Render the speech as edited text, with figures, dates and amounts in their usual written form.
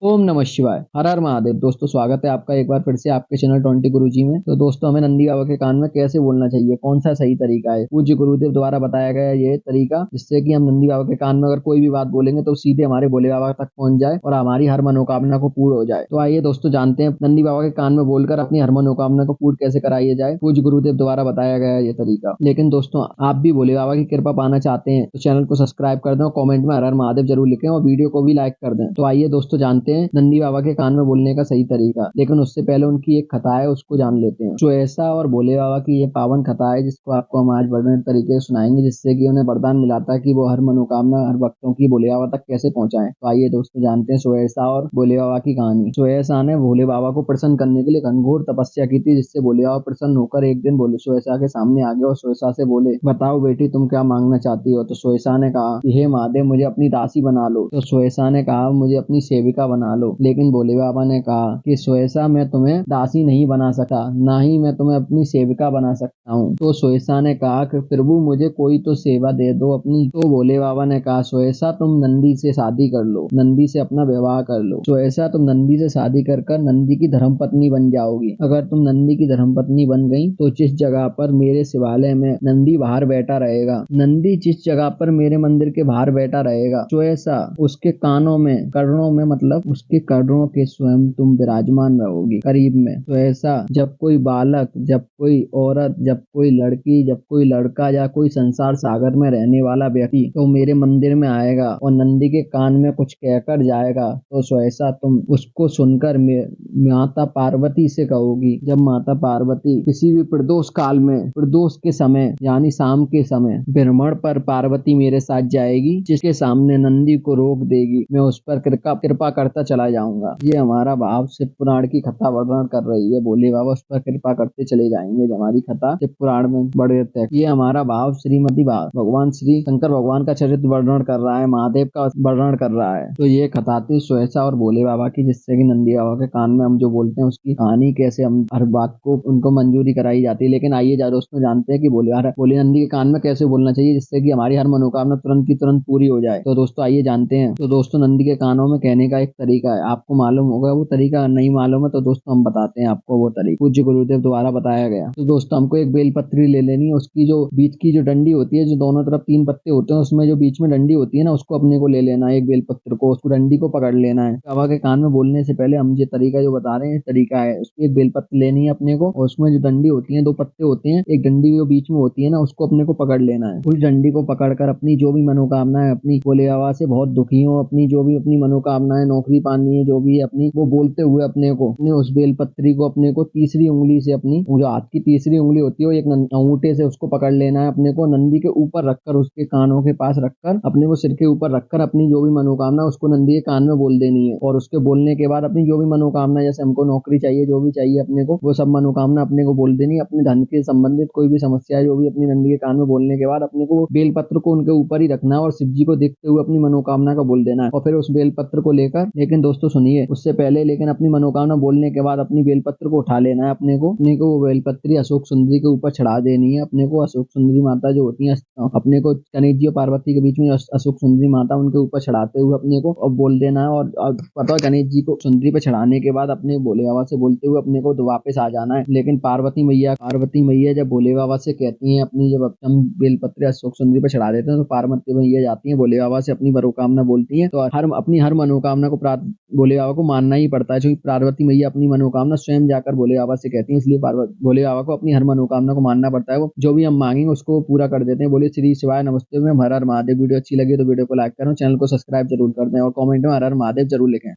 ओम नमः शिवाय। हर हर महादेव। दोस्तों स्वागत है आपका एक बार फिर से आपके चैनल 20 गुरुजी में। तो दोस्तों हमें नंदी बाबा के कान में कैसे बोलना चाहिए, कौन सा सही तरीका है, पूज्य गुरुदेव द्वारा बताया गया ये तरीका, जिससे कि हम नंदी बाबा के कान में अगर कोई भी बात बोलेंगे तो सीधे हमारे भोले बाबा तक पहुंच जाए और हमारी हर मनोकामना को पूर्ण हो जाए। तो आइए दोस्तों जानते हैं नंदी बाबा के कान में बोलकर अपनी हर मनोकामना को पूर्ण कैसे कराई जाए। पूज्य गुरुदेव द्वारा बताया गया ये तरीका। लेकिन दोस्तों आप भी भोले बाबा की कृपा पाना चाहते हैं तो चैनल को सब्सक्राइब कर दें और कमेंट में हर हर महादेव जरूर लिखें और वीडियो को भी लाइक कर दें। तो आइए दोस्तों जानते हैं नंदी बाबा के कान में बोलने का सही तरीका। लेकिन उससे पहले उनकी एक कथा है, उसको जान लेते हैं। जो ऐसा और भोले बाबा की ये पावन कथा है जिसको आपको हम आज वर्णन तरीके से सुनाएंगे, जिससे कि उन्हें वरदान मिला था कि वो हर मनोकामना हर भक्तों की भोले बाबा तक कैसे पहुंचाएं। तो आइए दोस्तों जानते हैं सोएसा और भोले बाबा की कहानी। सोएसा ने भोले बाबा को प्रसन्न करने के लिए घनघोर तपस्या की थी, जिससे भोले बाबा प्रसन्न होकर एक दिन भोले सोएसा के सामने आ गए और सोएसा से बोले, बताओ बेटी तुम क्या मांगना चाहती हो। तो सोएसा ने कहा कि हे महादेव मुझे अपनी दासी बना लो। तो सोएसा ने कहा मुझे अपनी सेविका बना लो। लेकिन भोले बाबा ने कहा कि सोएसा मैं तुम्हें दासी नहीं बना सकता, ना ही मैं तुम्हें अपनी सेविका बना सकता हूँ। तो सोएसा ने कहा कि प्रभु मुझे कोई तो सेवा दे दो अपनी। तो भोले बाबा ने कहा सोएसा तुम नंदी से शादी कर लो, नंदी से अपना विवाह कर लो। सोएसा तुम नंदी से शादी कर नंदी की धर्मपत्नी बन जाओगी। अगर तुम नंदी की धर्मपत्नी बन गई तो जिस जगह पर मेरे शिवालय में नंदी बाहर बैठा रहेगा, नंदी जिस जगह पर मेरे मंदिर के बाहर बैठा रहेगा, सोएसा उसके कानों में कर्णों में मतलब उसके कर्णों के स्वयं तुम विराजमान रहोगी करीब में। तो ऐसा जब कोई बालक, जब कोई औरत, जब कोई लड़की, जब कोई लड़का या कोई संसार सागर में रहने वाला व्यक्ति तो मेरे मंदिर में आएगा और नंदी के कान में कुछ कहकर जाएगा, तो सोएसा तुम उसको सुनकर माता पार्वती से कहोगी। जब माता पार्वती किसी भी प्रदोष काल में, प्रदोष के समय यानी शाम के समय भ्रमण पर पार्वती मेरे साथ जाएगी, जिसके सामने नंदी को रोक देगी, मैं उस पर कृपा करता चला जाऊंगा। ये हमारा भाव शिव पुराण की कथा वर्णन कर रही है। भोले बाबा उस पर कृपा करते चले जाएंगे। हमारी कथा शिव पुराण में बड़े तक ये हमारा भाव श्रीमती भगवान श्री शंकर भगवान का चरित्र वर्णन कर रहा है, महादेव का वर्णन कर रहा है। तो ये कथा थी सोएसा और भोले बाबा की, जिससे कि नंदी बाबा के कान में हम जो बोलते हैं उसकी कहानी कैसे हम हर बात को उनको मंजूरी कराई जाती है। लेकिन आइए दोस्तों जानते हैं कि भोले नंदी के कान में कैसे बोलना चाहिए, जिससे कि हमारी हर मनोकामना तुरंत की तुरंत पूरी हो जाए। तो दोस्तों आइए जानते हैं। तो दोस्तों नंदी के कानों में कहने का एक तरीका है, आपको मालूम होगा। वो तरीका नहीं मालूम है तो दोस्तों हम बताते हैं आपको वो तरीका, पूज्य गुरुदेव द्वारा बताया गया। तो दोस्तों हमको एक बेलपत्री ले लेनी है, उसकी जो बीच की जो डंडी होती है, जो दोनों तरफ 3 पत्ते होते हैं, उसमें जो बीच में डंडी होती है ना, उसको अपने को ले लेना है। एक बेलपत्र को, उसको डंडी को पकड़ लेना है। बाबा के कान में बोलने से पहले हम ये तरीका जो बता रहे हैं तरीका है, उसकी एक बेलपत्र लेनी है अपने को और उसमें जो डंडी होती है 2 पत्ते होते हैं, एक डंडी जो बीच में होती है ना, उसको अपने को पकड़ लेना है। उस डंडी को पकड़कर अपनी जो भी मनोकामना है, अपनी भोले बाबा से बहुत दुखी हो, अपनी जो भी अपनी मनोकामना है, नौकरी पानी है, जो भी है अपनी, वो बोलते हुए अपने को अपने उस बेलपत्री को अपने को तीसरी उंगली से, अपनी जो हाथ की तीसरी उंगली होती है, वो एक अंगूठे से उसको पकड़ लेना है। अपने को नंदी के ऊपर रखकर, उसके कानों के पास रखकर, अपने को सिर के ऊपर रखकर अपनी जो भी मनोकामना उसको नंदी के कान में बोल देनी है। और उसके बोलने के बाद अपनी जो भी मनोकामना, जैसे हमको नौकरी चाहिए, जो भी चाहिए अपने को, वो सब मनोकामना अपने को बोल देनी है। अपने धन के संबंधित कोई भी समस्या है जो भी अपनी नंदी के कान में बोलने के बाद अपने को बेलपत्र को उनके ऊपर ही रखना है और शिव जी को देखते हुए अपनी मनोकामना का बोल देना है। और फिर उस बेलपत्र को लेकर, लेकिन दोस्तों सुनिए उससे पहले, लेकिन अपनी मनोकामना बोलने के बाद अपनी बेलपत्र को उठा लेना है। अपने को वो बेलपत्री अशोक सुंदरी के ऊपर चढ़ा देनी है। अपने को अशोक सुंदरी माता जो होती है, अपने को गणेश जी और पार्वती के बीच में अशोक सुंदरी माता, उनके ऊपर चढ़ाते हुए अपने को और बोल देना है। और पता है गणेश जी को सुंदरी पे चढ़ाने के बाद अपने भोले बाबा से बोलते हुए अपने को वापस आ जाना है। लेकिन पार्वती मैया जब भोले बाबा से कहती हैं, अपनी जब हम बेलपत्र अशोक सुंदरी पे चढ़ा देते हैं, तो पार्वती मैया जाती हैं भोले बाबा से अपनी मनोकामना बोलती हैं। तो अपनी हर मनोकामना को भोले बाबा को मानना ही पड़ता है, क्योंकि पार्वती मैया अपनी मनोकामना स्वयं जाकर भोले बाबा से कहती हैं, इसलिए भोले बाबा को अपनी हर मनोकामना को मानना पड़ता है। वो जो भी हम मांगेंगे उसको पूरा कर देते हैं। बोले श्री शिवाय नमस्ते में हर हर महादेव। वीडियो अच्छी लगी तो वीडियो को लाइक करें, चैनल को सब्सक्राइब जरूर कर दें और कमेंट में हर हर महादेव जरूर लिखें।